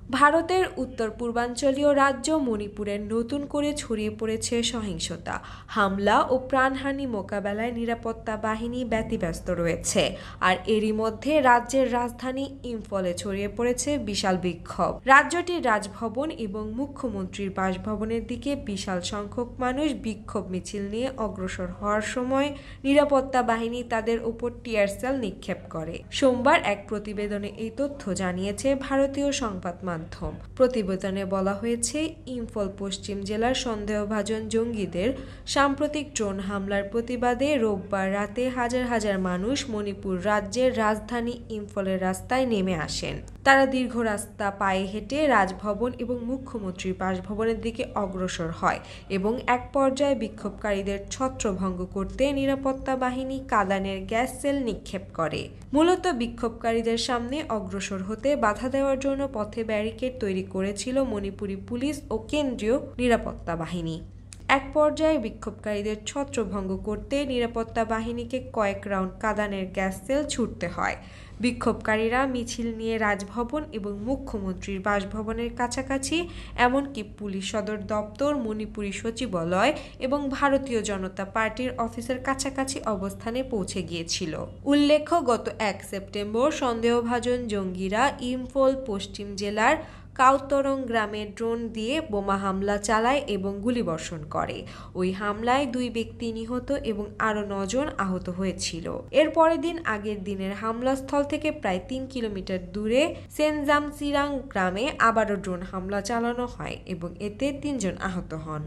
ভারতের উত্তর পূর্বাঞ্চলীয় রাজ্য মণিপুরের নতুন করে ছড়িয়ে পড়েছে সহিংসতা, হামলা ও প্রাণহানি মোকাবেলায় নিরাপত্তা বাহিনী ব্যতিব্যস্ত রয়েছে। আর এরই মধ্যে রাজ্যের রাজধানী ইম্ফলে ছড়িয়ে পড়েছে বিশাল বিক্ষোভ। রাজ্যটির রাজভবন এবং মুখ্যমন্ত্রীর বাসভবনের দিকে বিশাল সংখ্যক মানুষ বিক্ষোভ মিছিল নিয়ে অগ্রসর হওয়ার সময় নিরাপত্তা বাহিনী তাদের উপর টিয়ার সেল নিক্ষেপ করে। সোমবার এক প্রতিবেদনে এই তথ্য জানিয়েছে ভারতীয় সংবাদ মাধ্যম। প্রতিবেদনে বলা হয়েছে, ইম্ফল পশ্চিম জেলার সন্দেহভাজন জঙ্গিদের সাম্প্রতিক ড্রোন হামলার প্রতিবাদে রোববার রাতে হাজার হাজার মানুষ মণিপুর রাজ্যের রাজধানী ইম্ফলের রাস্তায় নেমে আসেন। তারা দীর্ঘ রাস্তা পায়ে হেঁটে রাজভবন এবং মুখ্যমন্ত্রীর বাসভবনের দিকে অগ্রসর হয় এবং এক পর্যায়ে বিক্ষোভকারীদের ছত্রভঙ্গ করতে নিরাপত্তা বাহিনী কাঁদানের গ্যাস সেল নিক্ষেপ করে। মূলত বিক্ষোভকারীদের সামনে অগ্রসর হতে বাধা দেওয়ার জন্য পথে ব্যারিকেড তৈরি করেছিল মণিপুরি পুলিশ ও কেন্দ্রীয় নিরাপত্তা বাহিনী। এক পর্যায়ে বিক্ষোভকারীদের ছত্রভঙ্গ করতে নিরাপত্তা বাহিনীকে কয়েক রাউন্ড কাঁদানের গ্যাস সেল ছুড়তে হয়। বিক্ষোভকারীরা মিছিল নিয়ে রাজভবন এবং মুখ্যমন্ত্রীর বাসভবনের কাছাকাছি, এমনকি পুলিশ সদর দপ্তর, মণিপুরি সচিবালয় এবং ভারতীয় জনতা পার্টির অফিসের কাছাকাছি অবস্থানে পৌঁছে গিয়েছিল। উল্লেখ্য, গত ১ সেপ্টেম্বর সন্দেহভাজন জঙ্গিরা ইম্ফল পশ্চিম জেলার কাউতরং গ্রামে ড্রোন দিয়ে বোমা হামলা চালায় এবং গুলিবর্ষণ করে। ওই হামলায় ২ ব্যক্তি নিহত এবং আরও ৯ জন আহত হয়েছিল। এর পরের দিন আগের দিনের হামলাস্থল থেকে প্রায় ৩ কিলোমিটার দূরে সেনজামসিরাং গ্রামে আবারও ড্রোন হামলা চালানো হয় এবং এতে ৩ জন আহত হন।